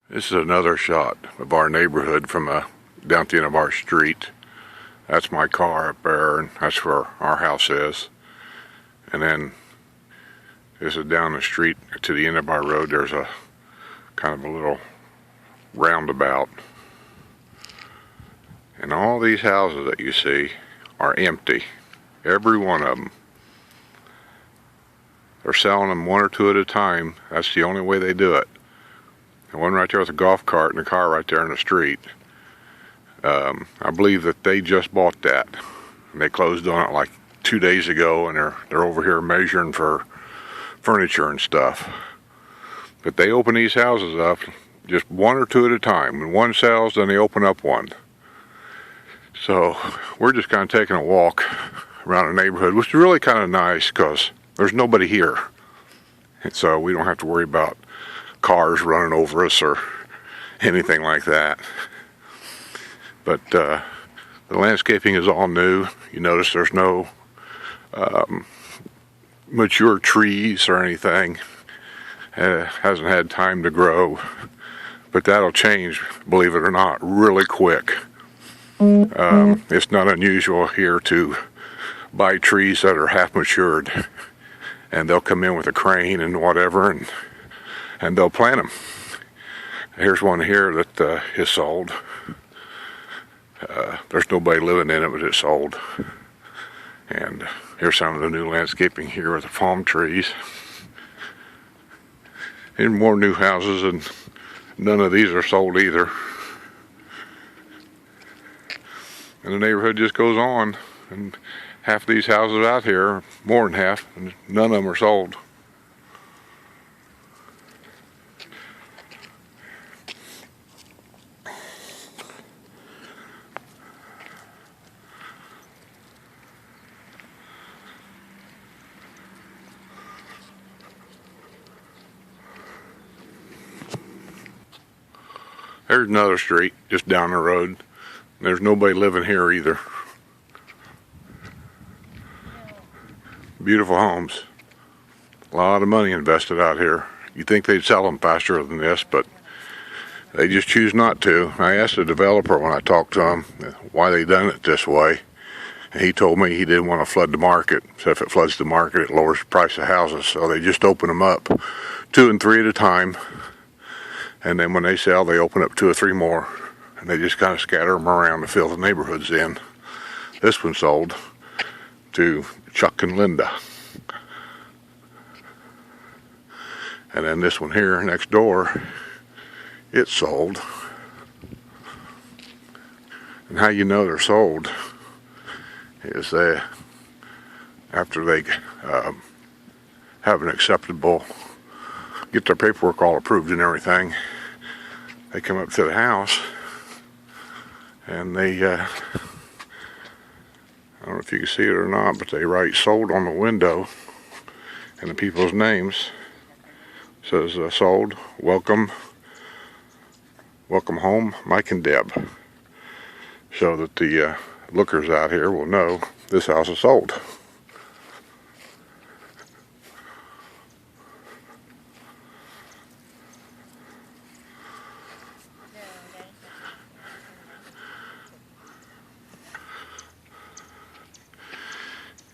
This is another shot of our neighborhood from down at the end of our street. That's my car up there, and that's where our house is. And then this is down the street to the end of our road. There's a kind of a little roundabout. And all these houses that you see are empty. Every one of them. They're selling them one or two at a time. That's the only way they do it. The one right there with a golf cart and a car right there in the street. I believe that they just bought that. And they closed on it like 2 days ago, and they're over here measuring for furniture and stuff. But they open these houses up just one or two at a time. When one sells, then they open up one. So we're just kind of taking a walk around the neighborhood, which is really kind of nice because there's nobody here. And so we don't have to worry about cars running over us or anything like that. But the landscaping is all new. You notice there's no mature trees or anything. Hasn't had time to grow. But that'll change, believe it or not, really quick. It's not unusual here to buy trees that are half matured, and they'll come in with a crane and whatever, and they'll plant them. Here's one here that is sold. There's nobody living in it, but it's sold. And here's some of the new landscaping here with the palm trees. And more new houses, and none of these are sold either. And the neighborhood just goes on, and half of these houses out here, more than half, and none of them are sold. There's another street just down the road. There's nobody living here either. Beautiful homes. A lot of money invested out here. You'd think they'd sell them faster than this, but they just choose not to. I asked the developer when I talked to him why they done it this way. And he told me he didn't want to flood the market. So if it floods the market, it lowers the price of houses. So they just open them up 2 and 3 at a time. And then when they sell, they open up 2 or 3 more. And they just kind of scatter them around to fill the neighborhoods in. This one sold to Chuck and Linda. And then this one here next door, it's sold. And how you know they're sold is after they have an acceptable, get their paperwork all approved and everything, they come up to the house and they, I don't know if you can see it or not, but they write sold on the window and the people's names. It says sold, welcome home, Mike and Deb. So that the lookers out here will know this house is sold.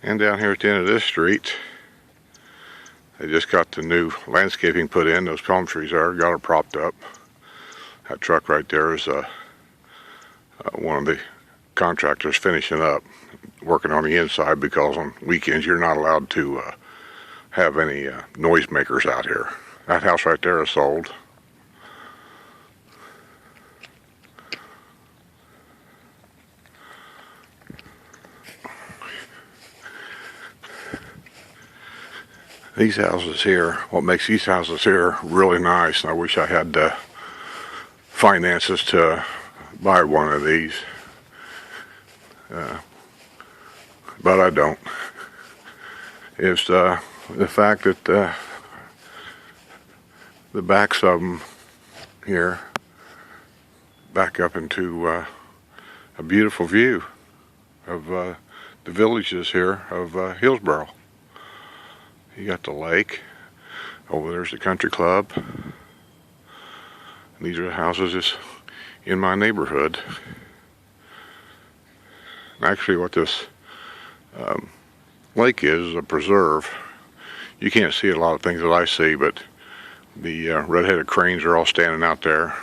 And down here at the end of this street, they just got the new landscaping put in. Those palm trees there, got it propped up. That truck right there is one of the contractors finishing up, working on the inside, because on weekends you're not allowed to have any noisemakers out here. That house right there is sold. These houses here, what makes these houses here really nice, and I wish I had the finances to buy one of these, but I don't, is the fact that the backs of them here back up into a beautiful view of the villages here of Hillsboro. You got the lake. Over there's the country club. And These are the houses just in my neighborhood. Actually, what this lake is a preserve. You can't see a lot of things that I see, but the red-headed cranes are all standing out there.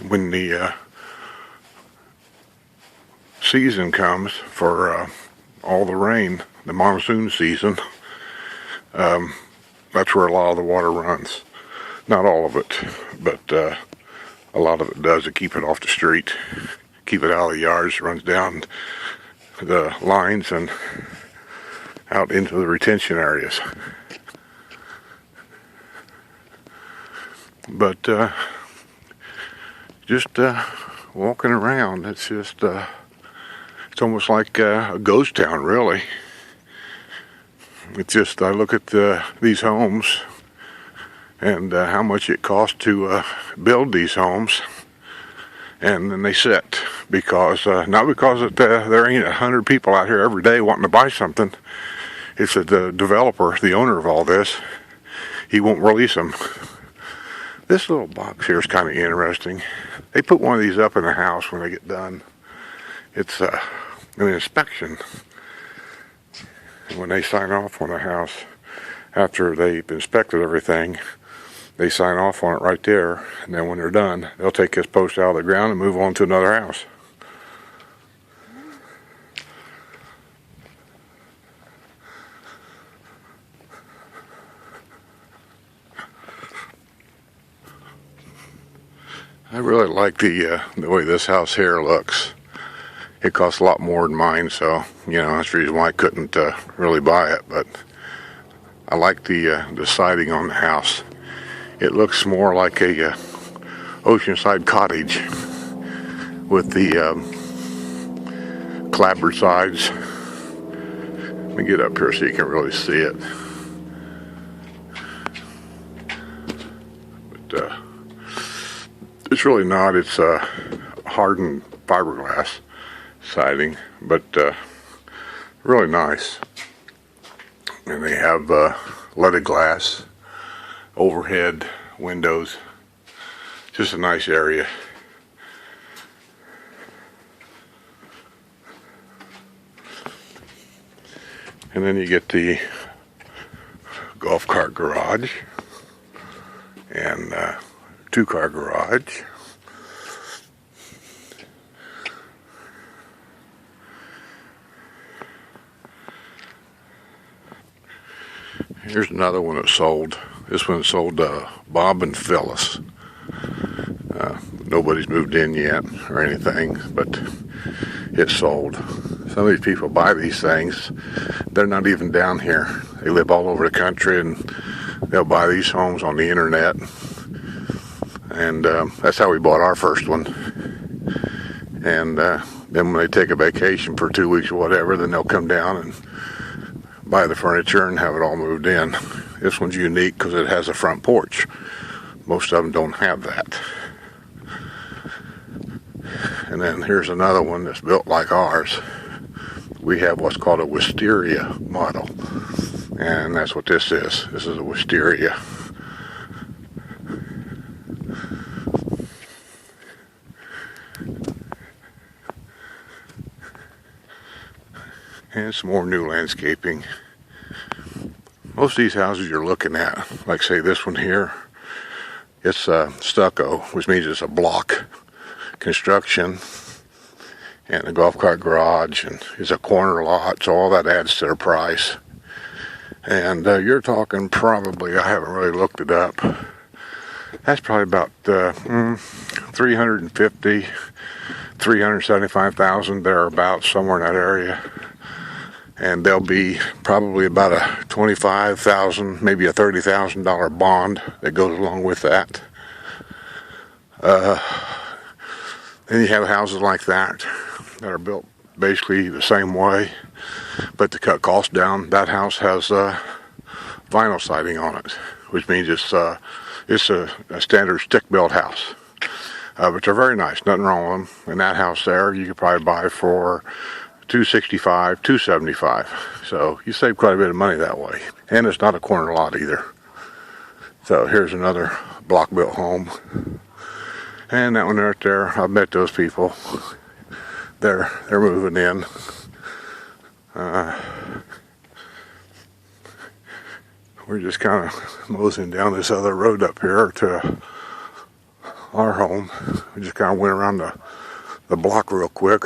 When the season comes for all the rain, the monsoon season, that's where a lot of the water runs. Not all of it, but a lot of it does to keep it off the street, keep it out of the yards. It runs down the lines and out into the retention areas. But just walking around, it's just it's almost like a ghost town, really. It's just, I look at these homes and how much it costs to build these homes, and then they sit because not because there ain't 100 people out here every day wanting to buy something. It's that the developer, the owner of all this, he won't release them. This little box here is kind of interesting. They put one of these up in the house when they get done. It's an inspection. When they sign off on a house, after they've inspected everything, they sign off on it right there. And then when they're done, they'll take this post out of the ground and move on to another house. I really like the way this house here looks. It costs a lot more than mine, so that's the reason why I couldn't really buy it. But I like the siding on the house. It looks more like a oceanside cottage with the clapboard sides. Let me get up here so you can really see it. But it's really not. It's hardened fiberglass siding, but really nice. And they have leaded glass, overhead windows. Just a nice area. And then you get the golf cart garage and 2-car garage. Here's another one that sold. This one sold Bob and Phyllis. Nobody's moved in yet or anything, but it sold. Some of these people buy these things. They're not even down here. They live all over the country, and they'll buy these homes on the internet. And that's how we bought our first one. And then when they take a vacation for 2 weeks or whatever, then they'll come down and buy the furniture and have it all moved in. This one's unique because it has a front porch. Most of them don't have that. And then here's another one that's built like ours. We have what's called a wisteria model, and that's what this is. This is a wisteria. And some more new landscaping. Most of these houses you're looking at, like say this one here, it's stucco, which means it's a block construction, and the golf cart garage and is a corner lot, so all that adds to their price. And you're talking probably, I haven't really looked it up, that's probably about 350, 375,000 thereabouts, somewhere in that area. And there'll be probably about a $25,000, maybe a $30,000 bond that goes along with that. Then you have houses like that are built basically the same way, but to cut costs down, that house has vinyl siding on it, which means it's a standard stick-built house. But they're very nice, nothing wrong with them. And that house there, you could probably buy for $265, $275. So you save quite a bit of money that way. And it's not a corner lot either. So here's another block-built home. And that one right there, I've met those people. They're moving in. We're just kind of moseying down this other road up here to our home. We just kind of went around the block real quick,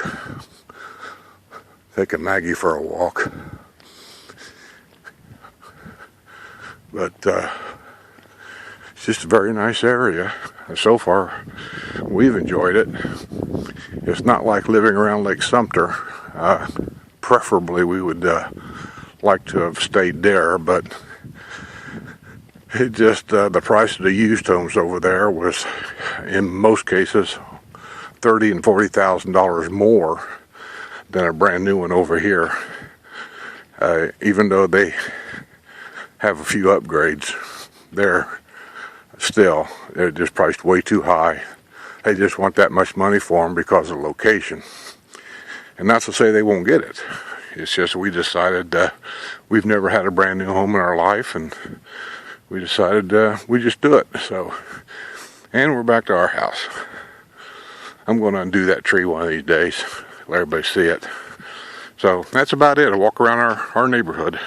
taking Maggie for a walk. But it's just a very nice area. So far, we've enjoyed it. It's not like living around Lake Sumter. Preferably, we would like to have stayed there, but it just the price of the used homes over there was, in most cases, $30,000 and $40,000 more than a brand new one over here. Even though they have a few upgrades, they're just priced way too high. They just want that much money for them because of location. And not to say they won't get it. It's just we decided we've never had a brand new home in our life, and we decided we just do it. So, and we're back to our house. I'm going to undo that tree one of these days, let everybody see it. So that's about it. I walk around our neighborhood.